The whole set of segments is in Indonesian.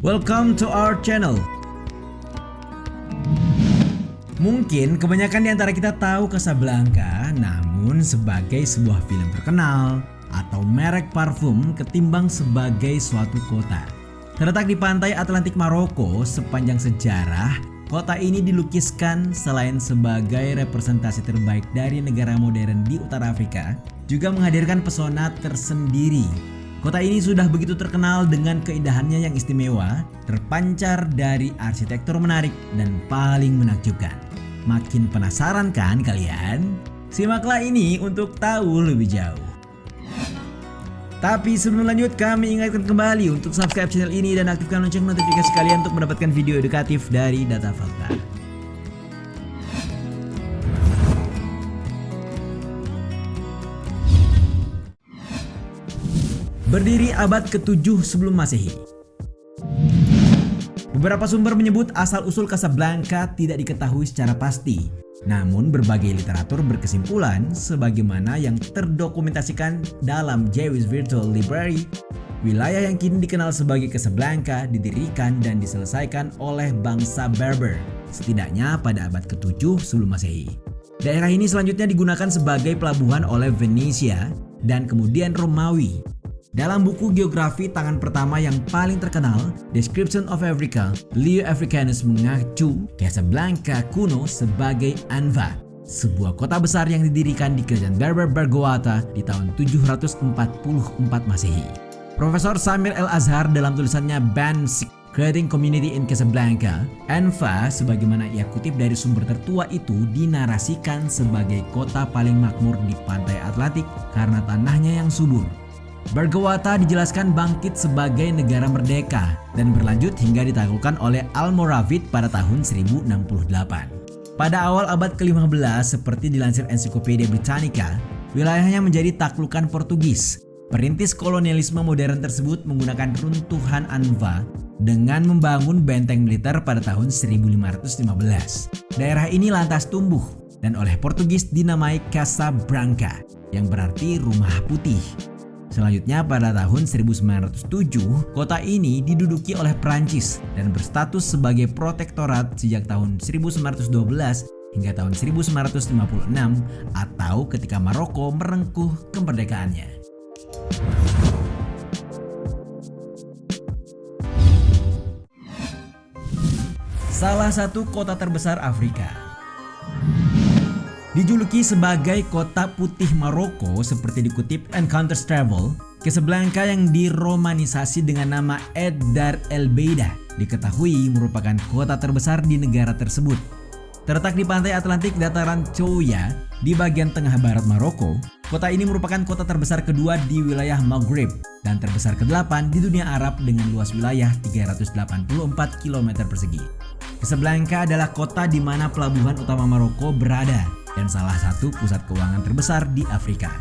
Welcome to our channel. Mungkin kebanyakan di antara kita tahu Casablanca namun sebagai sebuah film terkenal atau merek parfum ketimbang sebagai suatu kota. Terletak di pantai Atlantik Maroko, sepanjang sejarah kota ini dilukiskan selain sebagai representasi terbaik dari negara modern di Utara Afrika, juga menghadirkan pesona tersendiri. Kota ini sudah begitu terkenal dengan keindahannya yang istimewa, terpancar dari arsitektur menarik dan paling menakjubkan. Makin penasaran kan kalian? Simaklah ini untuk tahu lebih jauh. Tapi sebelum lanjut, kami ingatkan kembali untuk subscribe channel ini dan aktifkan lonceng notifikasi kalian untuk mendapatkan video edukatif dari Data Fakta. Berdiri abad ke-7 sebelum Masehi. Beberapa sumber menyebut asal-usul Casablanca tidak diketahui secara pasti. Namun berbagai literatur berkesimpulan sebagaimana yang terdokumentasikan dalam Jewish Virtual Library, wilayah yang kini dikenal sebagai Casablanca didirikan dan diselesaikan oleh bangsa Berber setidaknya pada abad ke-7 sebelum Masehi. Daerah ini selanjutnya digunakan sebagai pelabuhan oleh Venesia dan kemudian Romawi. Dalam buku geografi tangan pertama yang paling terkenal, Description of Africa, Leo Africanus mengacu Casablanca kuno sebagai Anfa, sebuah kota besar yang didirikan di kerajaan Berber Barghawata di tahun 744 Masehi. Profesor Samir El-Azhar dalam tulisannya Ban-Sik, Creating Community in Casablanca, Anfa sebagaimana ia kutip dari sumber tertua itu dinarasikan sebagai kota paling makmur di pantai Atlantik karena tanahnya yang subur. Barghawata dijelaskan bangkit sebagai negara merdeka dan berlanjut hingga ditaklukkan oleh Almoravid pada tahun 1068. Pada awal abad ke-15, seperti dilansir Encyclopedia Britannica, wilayahnya menjadi taklukan Portugis. Perintis kolonialisme modern tersebut menggunakan runtuhan Anfa dengan membangun benteng militer pada tahun 1515. Daerah ini lantas tumbuh dan oleh Portugis dinamai Casabranca, yang berarti rumah putih. Selanjutnya pada tahun 1907, kota ini diduduki oleh Prancis dan berstatus sebagai protektorat sejak tahun 1912 hingga tahun 1956 atau ketika Maroko merengkuh kemerdekaannya. Salah satu kota terbesar Afrika. Dijuluki sebagai kota putih Maroko seperti dikutip Encounters Travel, Casablanca yang diromanisasi dengan nama Ed Dar El Beida diketahui merupakan kota terbesar di negara tersebut. Terletak di pantai Atlantik dataran Choya di bagian tengah barat Maroko, kota ini merupakan kota terbesar kedua di wilayah Maghrib dan terbesar ke-8 di dunia Arab dengan luas wilayah 384 km persegi. Casablanca adalah kota di mana pelabuhan utama Maroko berada dan salah satu pusat keuangan terbesar di Afrika.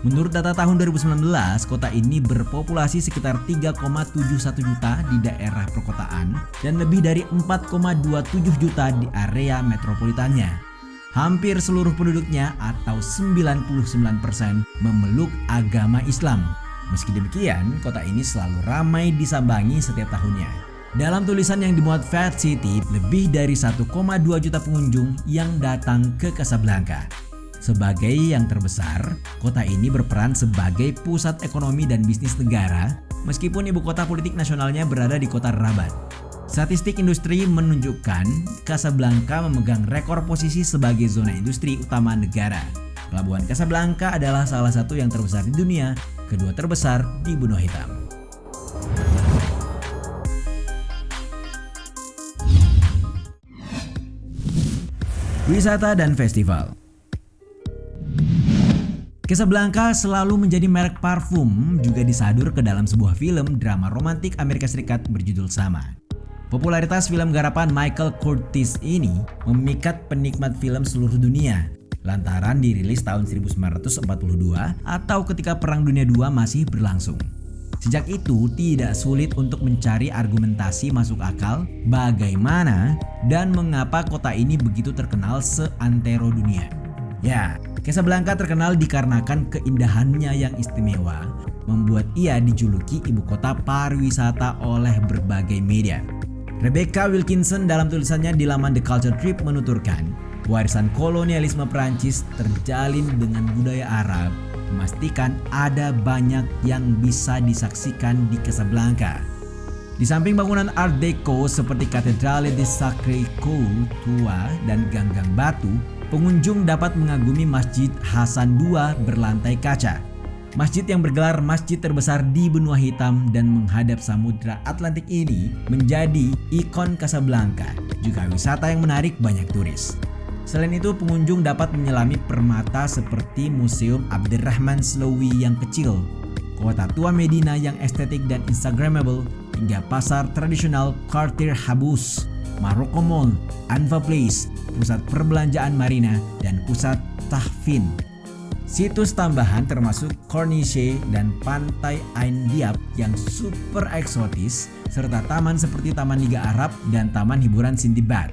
Menurut data tahun 2019, kota ini berpopulasi sekitar 3,71 juta di daerah perkotaan dan lebih dari 4,27 juta di area metropolitannya. Hampir seluruh penduduknya atau 99% memeluk agama Islam. Meski demikian, kota ini selalu ramai disambangi setiap tahunnya. Dalam tulisan yang dimuat Fat City, lebih dari 1,2 juta pengunjung yang datang ke Casablanca. Sebagai yang terbesar, kota ini berperan sebagai pusat ekonomi dan bisnis negara, meskipun ibu kota politik nasionalnya berada di kota Rabat. Statistik industri menunjukkan Casablanca memegang rekor posisi sebagai zona industri utama negara. Pelabuhan Casablanca adalah salah satu yang terbesar di dunia, kedua terbesar di benua hitam. Wisata dan festival. Casablanca selalu menjadi merek parfum, juga disadur ke dalam sebuah film drama romantik Amerika Serikat berjudul sama. Popularitas film garapan Michael Curtiz ini memikat penikmat film seluruh dunia lantaran dirilis tahun 1942 atau ketika Perang Dunia II masih berlangsung. Sejak itu tidak sulit untuk mencari argumentasi masuk akal bagaimana dan mengapa kota ini begitu terkenal seantero dunia. Ya, Casablanca terkenal dikarenakan keindahannya yang istimewa, membuat ia dijuluki ibu kota pariwisata oleh berbagai media. Rebecca Wilkinson dalam tulisannya di laman The Culture Trip menuturkan, warisan kolonialisme Prancis terjalin dengan budaya Arab, memastikan ada banyak yang bisa disaksikan di Casablanca. Di samping bangunan Art Deco seperti Cathédrale des Sacré-Cœur tua dan gang-gang batu, pengunjung dapat mengagumi Masjid Hasan II berlantai kaca. Masjid yang bergelar masjid terbesar di benua hitam dan menghadap Samudra Atlantik ini menjadi ikon Casablanca, juga wisata yang menarik banyak turis. Selain itu, pengunjung dapat menyelami permata seperti Museum Abderrahman Slaoui yang kecil, kota tua Medina yang estetik dan instagramable, hingga pasar tradisional Quartier Habous, Morocco Mall, Anfa Place, pusat perbelanjaan Marina, dan pusat Tahfin. Situs tambahan termasuk Corniche dan Pantai Ain Diab yang super eksotis, serta taman seperti Taman Liga Arab dan Taman Hiburan Sindbad.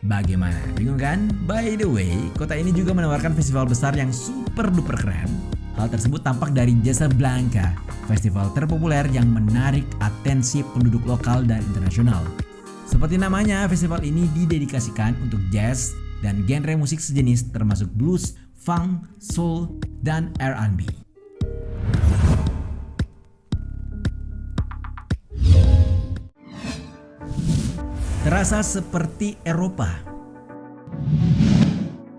Bagaimana? Bingung kan? By the way, kota ini juga menawarkan festival besar yang super duper keren. Hal tersebut tampak dari Casablanca, festival terpopuler yang menarik atensi penduduk lokal dan internasional. Seperti namanya, festival ini didedikasikan untuk jazz dan genre musik sejenis termasuk blues, funk, soul, dan R&B. Terasa seperti Eropa.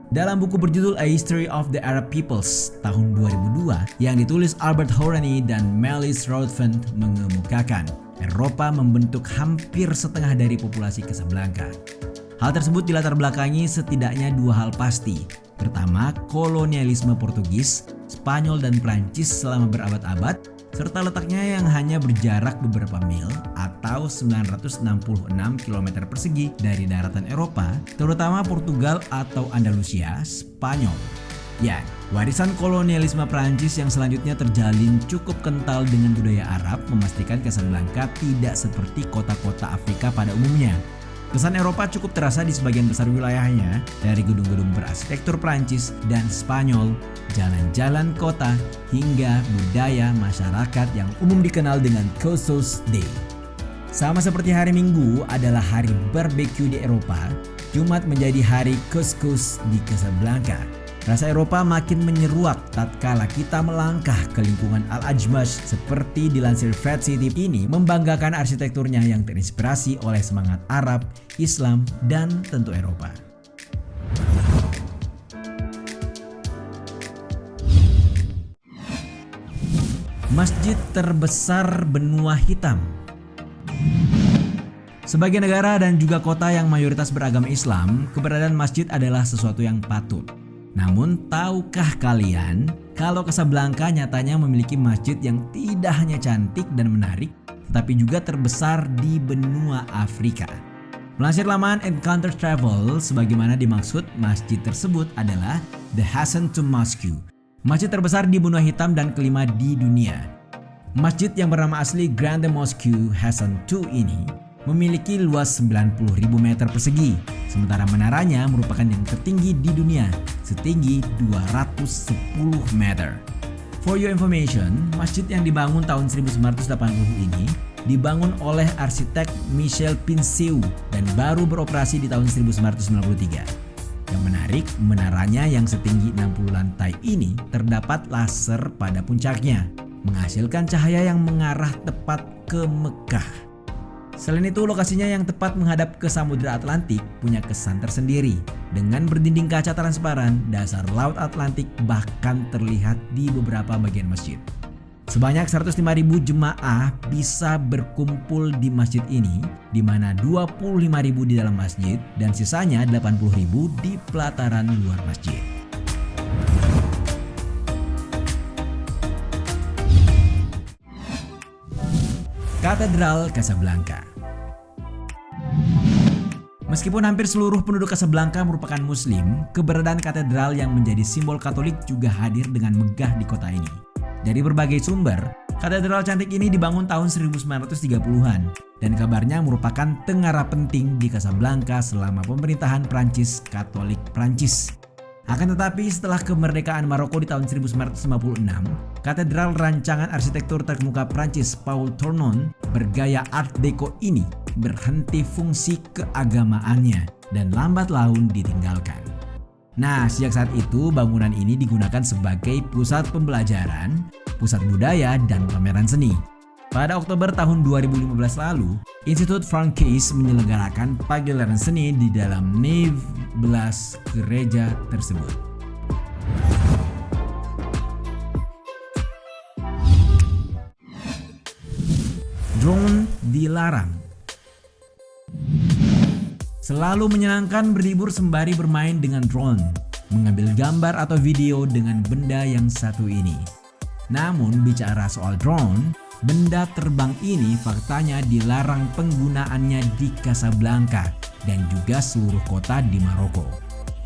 Dalam buku berjudul A History of the Arab Peoples tahun 2002 yang ditulis Albert Hourani dan Melis Rothfeld mengemukakan, Eropa membentuk hampir setengah dari populasi Casablanca. Hal tersebut dilatar belakangi setidaknya dua hal pasti. Pertama, kolonialisme Portugis, Spanyol, dan Prancis selama berabad-abad, serta letaknya yang hanya berjarak beberapa mil atau 966 km persegi dari daratan Eropa, terutama Portugal atau Andalusia, Spanyol. Ya, warisan kolonialisme Prancis yang selanjutnya terjalin cukup kental dengan budaya Arab memastikan Casablanca tidak seperti kota-kota Afrika pada umumnya. Kesan Eropa cukup terasa di sebagian besar wilayahnya, dari gedung-gedung berarsitektur Prancis dan Spanyol, jalan-jalan kota, hingga budaya masyarakat yang umum dikenal dengan Couscous Day. Sama seperti hari Minggu adalah hari barbecue di Eropa, Jumat menjadi hari couscous di Casablanca. Rasa Eropa makin menyeruak tatkala kita melangkah ke lingkungan Al-Ajmash seperti dilansir Fred City ini membanggakan arsitekturnya yang terinspirasi oleh semangat Arab, Islam, dan tentu Eropa. Masjid terbesar benua hitam. Sebagai negara dan juga kota yang mayoritas beragama Islam, keberadaan masjid adalah sesuatu yang patut. Namun, tahukah kalian kalau Casablanca nyatanya memiliki masjid yang tidak hanya cantik dan menarik, tetapi juga terbesar di benua Afrika? Melansir laman Encounter Travel, sebagaimana dimaksud, masjid tersebut adalah The Hassan II Mosque, masjid terbesar di benua hitam dan kelima di dunia. Masjid yang bernama asli Grande Mosque Hassan II ini memiliki luas 90.000 meter persegi, sementara menaranya merupakan yang tertinggi di dunia, setinggi 210 meter. For your information, masjid yang dibangun tahun 1980 ini dibangun oleh arsitek Michel Pinciu dan baru beroperasi di tahun 1993. Yang menarik, menaranya yang setinggi 60 lantai ini terdapat laser pada puncaknya, menghasilkan cahaya yang mengarah tepat ke Mekah. Selain itu, lokasinya yang tepat menghadap ke Samudra Atlantik punya kesan tersendiri. Dengan berdinding kaca transparan, dasar Laut Atlantik bahkan terlihat di beberapa bagian masjid. Sebanyak 105.000 jemaah bisa berkumpul di masjid ini, di mana 25.000 di dalam masjid dan sisanya 80.000 di pelataran luar masjid. Katedral Casablanca. Meskipun hampir seluruh penduduk Casablanca merupakan Muslim, keberadaan katedral yang menjadi simbol Katolik juga hadir dengan megah di kota ini. Dari berbagai sumber, katedral cantik ini dibangun tahun 1930-an dan kabarnya merupakan tengara penting di Casablanca selama pemerintahan Prancis Katolik Prancis. Akan tetapi setelah kemerdekaan Maroko di tahun 1956, katedral rancangan arsitektur terkemuka Prancis Paul Tournon bergaya Art Deco ini berhenti fungsi keagamaannya dan lambat laun ditinggalkan. Nah, sejak saat itu bangunan ini digunakan sebagai pusat pembelajaran, pusat budaya, dan pameran seni. Pada Oktober tahun 2015 lalu, Institut Francaise menyelenggarakan pagelaran seni di dalam nave belas gereja tersebut. Drone dilarang. Selalu menyenangkan berlibur sembari bermain dengan drone, mengambil gambar atau video dengan benda yang satu ini. Namun bicara soal drone, benda terbang ini faktanya dilarang penggunaannya di Casablanca dan juga seluruh kota di Maroko.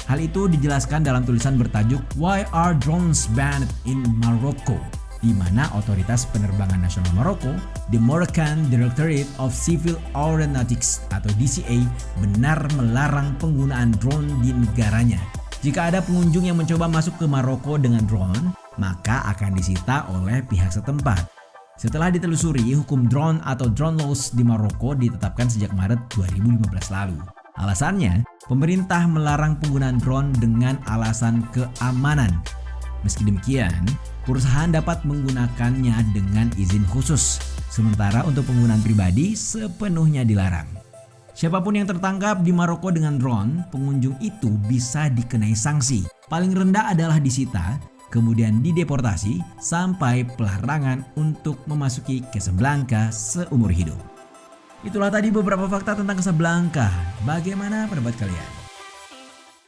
Hal itu dijelaskan dalam tulisan bertajuk Why Are Drones Banned in Morocco? Di mana Otoritas Penerbangan Nasional Maroko, the Moroccan Directorate of Civil Aeronautics atau DCA, benar melarang penggunaan drone di negaranya. Jika ada pengunjung yang mencoba masuk ke Maroko dengan drone, maka akan disita oleh pihak setempat. Setelah ditelusuri, hukum drone atau drone laws di Maroko ditetapkan sejak Maret 2015 lalu. Alasannya, pemerintah melarang penggunaan drone dengan alasan keamanan. Meski demikian, perusahaan dapat menggunakannya dengan izin khusus, sementara untuk penggunaan pribadi sepenuhnya dilarang. Siapapun yang tertangkap di Maroko dengan drone, pengunjung itu bisa dikenai sanksi. Paling rendah adalah disita, kemudian dideportasi, sampai pelarangan untuk memasuki Casablanca seumur hidup. Itulah tadi beberapa fakta tentang Casablanca. Bagaimana pendapat kalian?